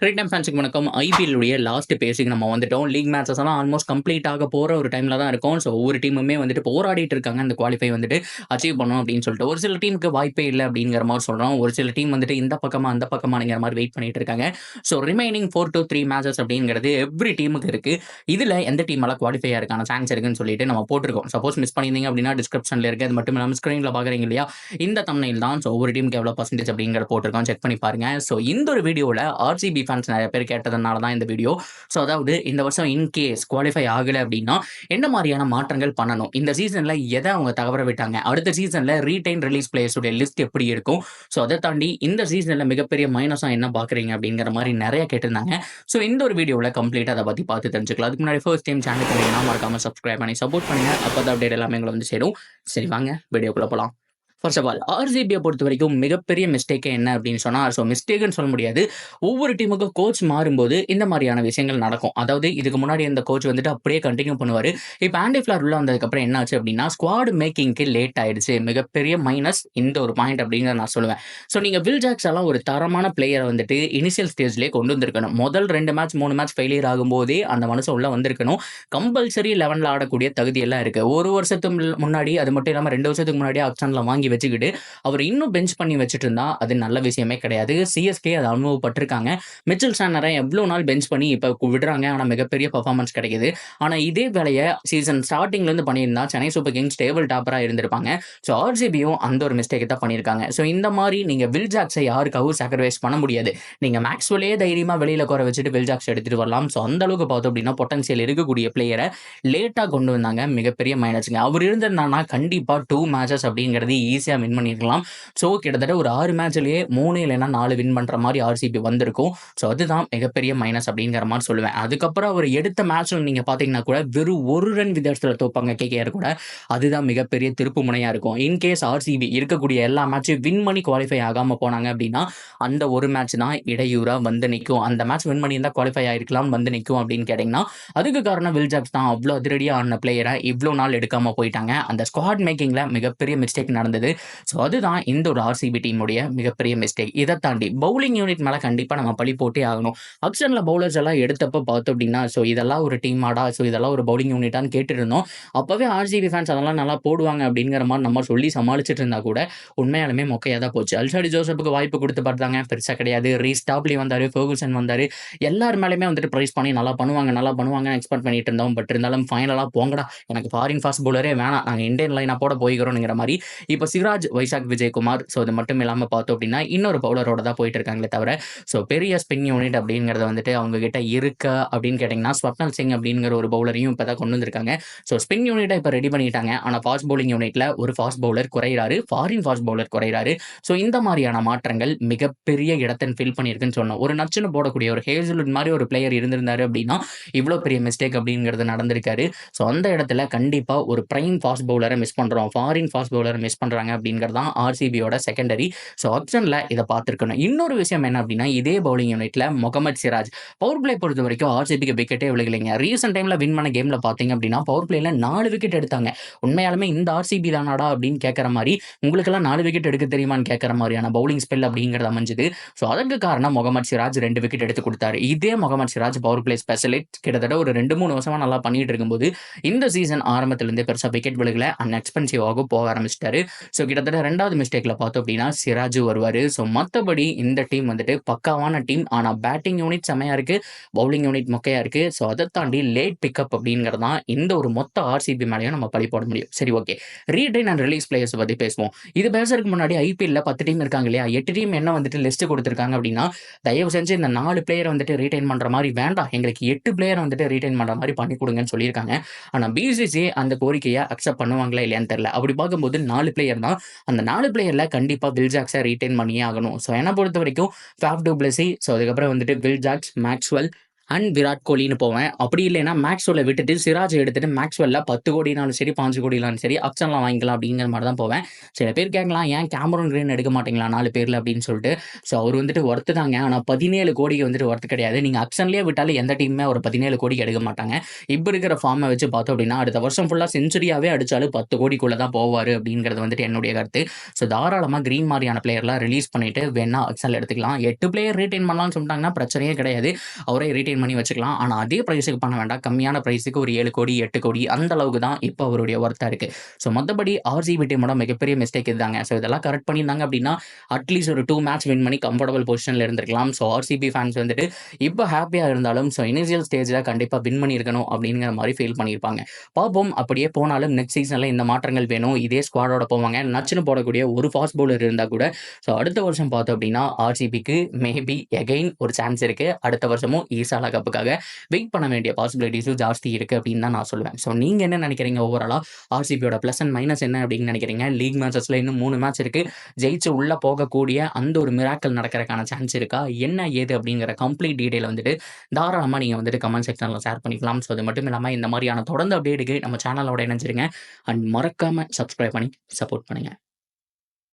Cricket time ஃபேன்ஸுக்கு வணக்கம். IPL உடைய லாஸ்ட் பேஸுக்கு நம்ம வந்துட்டோம். லீக் மேட்சஸ் எல்லாம் ஆல்மோஸ்ட் கம்ப்ளீட் ஆக போற ஒரு டைம்ல தான் இருக்கும். ஸோ ஒவ்வொரு டீமுமே வந்துட்டு போராடிட்டு இருக்காங்க அந்த குவாலிஃபை வந்துட்டு அச்சீவ் பண்ணணும் அப்படின்னு சொல்லிட்டு. ஒரு சில டீமுக்கு வாய்ப்பே இல்லை அப்படிங்கிற மாதிரி சொல்றோம். ஒரு சில டீம் வந்துட்டு இந்த பக்கமா அந்த பக்கமாங்கிற மாதிரி வெயிட் பண்ணிட்டு இருக்காங்க. ஸோ ரிமைனிங் 4 to 3 மேட்சஸ் அப்படிங்கிறது எவ்ரி டீமுக்கு இருக்கு. இதுல எந்த டீம் எல்லாம் குவாலிஃபை ஆயிருக்கான சான்ஸ் இருக்குன்னு சொல்லிட்டு நம்ம போட்டிருக்கோம். சப்போஸ் மிஸ் பண்ணியிருந்தீங்க அப்படின்னா டிஸ்கிரிப்ஷன்ல இருக்கு. அது மட்டும் இல்லாமல் ஸ்கிரீன்ல பாக்குறீங்க இல்லையா, இந்த தம்ப்நெயில் தான். ஸோ ஒவ்வொரு டீமுக்கு எவ்வளவு பர்சன்டேஜ் அப்படிங்கிற போட்டிருக்கோம், செக் பண்ணி பாருங்க. ஸோ இந்த ஒரு வீடியோல ஆர்சிபி ஃபேன்ஸ் நிறைய பேர் கேட்டதுனால தான் இந்த வீடியோ. ஸோ அதாவது இந்த வருஷம் இன்கேஸ் குவாலிஃபை ஆகலை அப்படின்னா என்ன மாதிரியான மாற்றங்கள் பண்ணணும், இந்த சீசன்ல எதை அவங்க தவற விட்டாங்க, அடுத்த சீசன்ல ரீடைன் ரிலீஸ் பிளேயர்ஸோட லிஸ்ட் எப்படி இருக்கும், ஸோ அதை தாண்டி இந்த சீசன்ல மிகப்பெரிய மைனஸா என்ன பாக்குறீங்க அப்படிங்கிற மாதிரி நிறைய கேட்டிருந்தாங்க. ஸோ இந்த ஒரு வீடியோவில் கம்ப்ளீட்டாக அதை பற்றி பார்த்து தெரிஞ்சுக்கலாம். அதுக்கு முன்னாடி ஃபர்ஸ்ட் டைம் சேனல் பண்ணீங்கன்னா மறக்காம சப்ஸ்கிரைப் பண்ணி சப்போர்ட் பண்ணுங்க. அப்போ அப்டேட் எல்லாமே எங்களை வந்து சேரும். சரி வாங்க வீடியோக்குள்ள போகலாம். ஃபர்ஸ்ட் ஆஃப் ஆல் ஆர்சிபியை பொறுத்த வரைக்கும் மிகப்பெரிய மிஸ்டேக்கே என்ன அப்படின்னு சொன்னால், ஸோ மிஸ்டேக்குன்னு சொல்ல முடியாது, ஒவ்வொரு டீமுக்கும் கோச் மாறும்போது இந்த மாதிரியான விஷயங்கள் நடக்கும். அதாவது இதுக்கு முன்னாடி இந்த கோச் வந்துட்டு அப்படியே கண்டினியூ பண்ணுவார். இப்போ ஆண்டி ஃபிளார் உள்ள வந்ததுக்கப்புறம் என்ன ஆச்சு அப்படின்னா ஸ்குவாட் மேக்கிங்க்கு லேட் ஆயிடுச்சு. மிகப்பெரிய மைனஸ் இந்த ஒரு பாயிண்ட் அப்படிங்கிறத நான் சொல்லுவேன். ஸோ நீங்கள் வில் ஜாக்ஸ் எல்லாம் ஒரு தரமான பிளேயரை வந்துட்டு இனிஷியல் ஸ்டேஜ்லேயே கொண்டு வந்திருக்கணும். முதல் 2 மேட்ச் 3 மேட்ச் ஃபெயிலியர் ஆகும்போதே அந்த மனுஷன் உள்ள வந்திருக்கணும். கம்பல்சரி 11ல் ஆடக்கூடிய தகுதியெல்லாம் இருக்குது. ஒரு வருஷத்துக்கு முன்னாடி, அது மட்டும் இல்லாமல் 2 வருஷத்துக்கு முன்னாடி ஆக்ஷனில் வாங்கி வச்சுக்கிட்டு அவர் இன்னும் பெஞ்ச் பண்ணி வச்சுட்டு இருந்தா அது நல்ல விஷயமே கிடையாது. சிஎஸ்கே அதை அனுபவப்பட்டிருக்காங்க. மிச்சல் சாண்டரை எவ்வளவு நாள் பெஞ்ச் பண்ணி இப்ப விடுறாங்க, ஆனா மிகப்பெரிய பெர்ஃபார்மன்ஸ் கிடைக்குது. ஆனா இதே வேலையை சீசன் ஸ்டார்டிங்ல இருந்து பண்ணியிருந்தா சென்னை சூப்பர் கிங்ஸ் டேபிள் டாப்பரா இருந்திருப்பாங்க. ஸோ ஆர்சிபியும் அந்த ஒரு மிஸ்டேக் தான் பண்ணியிருக்காங்க. ஸோ இந்த மாதிரி நீங்க வில் ஜாக்ஸை யாருக்காகவும் சாக்ரிஃபைஸ் பண்ண முடியாது. நீங்க மேக்ஸ்வெல்லே தைரியமா வெளியில குறை வச்சுட்டு வில் ஜாக்ஸ் எடுத்துட்டு வரலாம். ஸோ அந்த அளவுக்கு பார்த்தோம் அப்படின்னா பொட்டன்சியல் இருக்கக்கூடிய பிளேயரை லேட்டா கொண்டு வந்தாங்க. மிகப்பெரிய மைனஸ்ங்க. அவர் இருந்திருந்தானா கண்டிப்பா 2 மேட்சஸ் அப்படிங்கிறது ஈஸியா வின் பண்ணிருக்கலாம். ஸோ கிட்டத்தட்ட ஒரு 6 மேட்ச்லயே 3 இல்லைன்னா 4 வின் பண்ற மாதிரி ஆர்சிபி வந்திருக்கும். ஸோ அதுதான் மிகப்பெரிய மைனஸ் அப்படிங்கிற மாதிரி சொல்லுவேன். அதுக்கப்புறம் அவர் எடுத்த மேட்ச்ல நீங்க பாத்தீங்கன்னா கூட வெறும் 1 ரன் வித்தியாசத்துல தோப்பாங்க கேகேஆர் கூட. அதுதான் மிகப்பெரிய திருப்பு முனையா இருக்கும். இன்கேஸ் ஆர்சிபி இருக்கக்கூடிய எல்லா மேட்சும் வின் பண்ணி குவாலிஃபை ஆகாம போனாங்க அப்படின்னா அந்த ஒரு மேட்ச் தான் இடையூறா வந்து நிற்கும். அந்த மேட்ச் வின் பண்ணி இருந்தா குவாலிஃபை ஆயிருக்கலாம், வந்து நிற்கும் அப்படின்னு கேட்டீங்கன்னா அதுக்கு காரணம் வில் ஜாக்ஸ் தான். அவ்வளோ அதிரடியா ஆன பிளேயரை இவ்வளோ நாள் எடுக்காம போயிட்டாங்க. அந்த ஸ்குவாட் மேக்கிங்ல மிகப்பெரிய மிஸ்டேக் நடந்தது. ஸோ அதுதான் இந்த ஒரு ஆர்சிபி டீமுடைய மிகப்பெரிய மிஸ்டேக். இதை தாண்டி பவுலிங் யூனிட் மேலே கண்டிப்பாக நம்ம பழி போட்டே ஆகணும். ஆக்ஷனில் பவுலர்ஸ் எல்லாம் எடுத்தப்போ பார்த்தோம் அப்படின்னா ஸோ இதெல்லாம் ஒரு டீமாடா, ஸோ இதெல்லாம் ஒரு பவுலிங் யூனிட்டான்னு கேட்டுருந்தோம். அப்போவே ஆர்சிபி ஃபேன்ஸ் அதெல்லாம் நல்லா போடுவாங்க அப்படிங்கிற மாதிரி நம்ம சொல்லி சமாளிச்சுட்டு இருந்தா கூட உண்மையாலுமே மொக்கையாக தான் போச்சு. அல்ஷாடி ஜோசப்புக்கு வாய்ப்பு கொடுத்து பார்த்தாங்க, பெருசாக கிடையாது. ரீஸ் டாப்லி வந்தார், ஃபெர்குசன் வந்தார், எல்லார் மேலேயுமே வந்துட்டு ப்ரைஸ் பண்ணி நல்லா பண்ணுவாங்க எக்ஸ்பெக்ட் பண்ணிட்டு இருந்தோம். பட் இருந்தாலும் ஃபைனலாக போங்கடா, எனக்கு ஃபாரின் ஃபாஸ்ட் பவுலரே வேணாம், நாங்கள் இந்தியன் லைனாக போட போய்கிறோங்கிற மாதிரி இப்போ சிராஜ், வைசாக் விஜயகுமார், ஸோ அது மட்டும் இல்லாமல் பார்த்தோம் அப்படின்னா இன்னொரு பவுலரோட தான் போயிட்டு இருக்காங்களே தவிர ஸோ பெரிய ஸ்பின் யூனிட் அப்படிங்கிறது வந்துட்டு அவங்க கிட்ட இருக்கா அப்படின்னு கேட்டிங்கன்னா ஸ்வப்னல் சிங் அப்படிங்கிற ஒரு பவுலரையும் இப்போ தான் கொண்டு வந்திருக்காங்க. ஸோ ஸ்பின் யூனிட்டை இப்போ ரெடி பண்ணிட்டாங்க. ஆனால் ஃபாஸ்ட் பவுலிங் யூனிட்ல ஒரு ஃபாஸ்ட் பவுலர் குறையிறாரு, ஃபாரின் ஃபாஸ்ட் பவுலர் குறையிறாரு. ஸோ இந்த மாதிரியான மாற்றங்கள் மிகப்பெரிய இடத்தை ஃபில் பண்ணியிருக்குன்னு சொன்னோம். ஒரு நச்சுன்னு போடக்கூடிய ஒரு ஹேசல்வுட் மாதிரி ஒரு பிளேயர் இருந்திருந்தாரு அப்படின்னா இவ்வளோ பெரிய மிஸ்டேக் அப்படிங்கிறது நடந்திருக்காரு. ஸோ அந்த இடத்துல கண்டிப்பாக ஒரு பிரைம் ஃபாஸ்ட் பவுலரை மிஸ் பண்ணுறோம், ஃபாரின் ஃபாஸ்ட் பவுலரை மிஸ் பண்ணுறாங்க அப்படிங்கிறது தான் ஆர்சிபியோட செகண்டரி. ஸோ ஆப்ஷனில் இதை பார்த்துருக்கணும். இன்னொரு விஷயம் என்ன அப்படின்னா இதே பவுலிங் யூனிட்ல முகமது சிராஜ் பவர் பிளே பொறுத்த வரைக்கும் ஆர்சிபிக்கு விக்கெட்டே விழுகலைங்க. ரீசெண்ட் டைம்ல வின் பண்ண கேம்ல பார்த்தீங்க அப்படின்னா பவர் பிளேல 4 விக்கெட் எடுத்தாங்க. உண்மையாலுமே இந்த ஆர்சிபி தானாடா அப்படின்னு கேட்குற மாதிரி, உங்களுக்கெல்லாம் 4 விக்கெட் எடுக்க தெரியுமான்னு கேட்குற மாதிரியான பவுலிங் ஸ்பெல் அப்படிங்கிறது அமைஞ்சது. ஸோ அதற்கு காரணம் முகமது சிராஜ் 2 விக்கெட் எடுத்து கொடுத்தாரு. இதே Mohammed Siraj power play specialist கிட்டத்தட்ட ஒரு 2-3 வருஷமா நல்லா பண்ணிட்டு இருக்கும்போது இந்த சீசன் ஆரம்பத்திலிருந்தே பெருசாக விக்கெட் விழுகல, அண்ட் எக்ஸ்பென்சிவாக போக ஆரம்பிச்சிட்டாரு. ஸோ கிட்டத்தட்ட 2வது மிஸ்டேக்ல பார்த்தோம் அப்படின்னா சிராஜ் வருவார். ஸோ மற்றபடி இந்த டீம் வந்துட்டு பக்காவான டீம். ஆனால் பேட்டிங் யூனிட் செமையா இருக்கு, பவுலிங் யூனிட் மொக்கையா இருக்கு. ஸோ அதை தாண்டி லேட் பிக்கப் அப்படிங்கிறது தான் இந்த ஒரு மொத்த ஆர்சிபி மேலேயும் நம்ம பழி போட முடியும். சரி, okay, retain and release players பற்றி பேசுவோம். இது பேசுறதுக்கு முன்னாடி ஐபிஎல்ல 10 டீம் இருக்காங்க இல்லையா, 8 டீம் என்ன வந்துட்டு லிஸ்ட் கொடுத்துருக்காங்க அப்படின்னா தயவு செஞ்சு இந்த 4 பிளேயர் வந்துட்டு ரீடைன் பண்ற மாதிரி வேண்டாம், எங்களுக்கு 8 பிளேயர் வந்துட்டு ரீடைன் பண்ற மாதிரி பண்ணி கொடுங்கன்னு சொல்லியிருக்காங்க. ஆனால் பிசிசி அந்த கோரிக்கையை அக்செப்ட் பண்ணுவாங்களா இல்லையான்னு தெரியல. அப்படி பார்க்கும்போது 4 பிளேயர் தான். அந்த 4 பிளேயர்ல கண்டிப்பா வில் ஜாக்ஸை ரீடைன் பண்ணியே ஆகணும். ஸோ என்னை பொறுத்த வரைக்கும் ஃபேஃப் டு பிளஸி, ஸோ அதுக்கப்புறம் வந்துட்டு Will Jacks, Maxwell, and Virat கோலின்னு போவேன். அப்படி இல்லைன்னா மேக்ஸ்வெல்ல விட்டுட்டு சிராஜ எடுத்துட்டு மேக்ஸ்வெல்ல 10 கோடினாலும் சரி, 5 கோடினாலும் சரி ஆப்ஷன்லாம் வாங்கிக்கலாம் அப்படிங்கிற மாரி தான் போவேன். சில பேர் கேட்கலாம், "ஏன் கேமரூன் கிரீன் எடுக்க மாட்டீங்களா 4 பேர்ல?" அப்படின்னு சொல்லிட்டு. ஸோ அவரு வந்துட்டு ஒர்த்து தாங்க. ஆனா 17 கோடிக்கு வந்துட்டு ஒர்த் கிடையாது. நீங்க ஆக்ஷன்லயே விட்டாலும் எந்த டீமுமே ஒரு 17 கோடிக்கு எடுக்க மாட்டாங்க. இப்ப இருக்கிற ஃபார்ம வச்சு பார்த்தோம் அப்படின்னா, அடுத்த வருஷம் ஃபுல்லா செஞ்சுரியாவே அடிச்சாலும் 10 கோடிக்குள்ள தான் போவாரு அப்படிங்கிறது வந்துட்டு என்னுடைய கருத்து. ஸோ தாராளமா கிரீன் மாரியான பிளேயர்லாம் ரிலீஸ் பண்ணிட்டு வேணா ஆக்ஷன்ல எடுத்துக்கலாம். 8 பிளேயர் ரீட்டெயின் பண்ணலாம்னு சொல்லிட்டாங்கன்னா பிரச்சனையே கிடையாது. அவரே ரீட்டெயின் பண்ணி வச்சுக்கலாம். ஆனா அதே பிரைஸுக்கு பண்ண வேண்டாம். கம்மியான பிரைஸுக்கு ஒரு 7 கோடி, 8 கோடி அந்த அளவுக்கு தான் இப்ப அவருடைய வொர்த்தா இருக்கு. ஸோ மத்தபடி ஆர்சிபி டீமோட மிகப்பெரிய மிஸ்டேக் இதுதாங்க. ஸோ இதெல்லாம் கரெக்ட் பண்ணியிருந்தாங்க அப்படின்னா, அட்லீஸ்ட் ஒரு 2 மேட்ச் வின் பண்ணி கம்ஃபர்டபிள் பொசிஷன்ல இருந்திருக்கலாம். ஸோ ஆர்சிபி ஃபேன்ஸ் வந்துட்டு இப்ப ஹேப்பியா இருந்தாலும், ஸோ இனிஷியல் ஸ்டேஜ்ல கண்டிப்பா வின் பண்ணியிருக்கணும் அப்படிங்கிற மாரி ஃபீல் பண்ணியிருப்பாங்க. பார்ப்போம். அப்படியே போனாலும் நெக்ஸ்ட் சீசன்ல இந்த மாற்றங்கள் வேணும். இதே ஸ்குவாடோட போவாங்க. நச்சுன்னு போடக்கூடிய ஒரு ஃபாஸ்ட் பவுலர் இருந்தா கூட, ஸோ அடுத்த வருஷம் பார்த்தோம் அப்படின்னா, ஆர்சிபிக்கு மேபி அகைன் ஒரு சான்ஸ் இருக்கு. அடுத்த வருஷமும் ஈசாலா கப்புக்காக வெயிட் பண்ண வேண்டிய பாசிபிலிட்டிஸும் ஜாஸ்தி இருக்கு அப்படின்னு தான் நான் சொல்லுவேன். ஸோ நீங்க என்ன நினைக்கிறீங்க ஓவராலா? ஆர்சிபியோட பிளஸ் அண்ட் மைனஸ் என்ன அப்படின்னு நினைக்கிறீங்க? லீக் மேட்சஸ்ல இன்னும் 3 மேட்ச் இருக்கு. ஜெயிச்சு உள்ள போகக்கூடிய அந்த ஒரு மிராக்கிள் நடக்கிறதுக்கான சான்ஸ் இருக்கா? என்ன ஏது அப்படிங்கிற கம்ப்ளீட் டீடைல் வந்துட்டு தாராளமா நீங்க வந்துட்டு கமெண்ட் செக்ஷன்ல ஷேர் பண்ணிக்கலாம். ஸோ அது மட்டும் இல்லாம இந்த மாதிரியான தொடர்ந்து அப்டேட்டுக்கு நம்ம சேனலோட இணைஞ்சிருங்க. அண்ட் மறக்காம சப்ஸ்கிரைப் பண்ணி சப்போர்ட் பண்ணுங்க.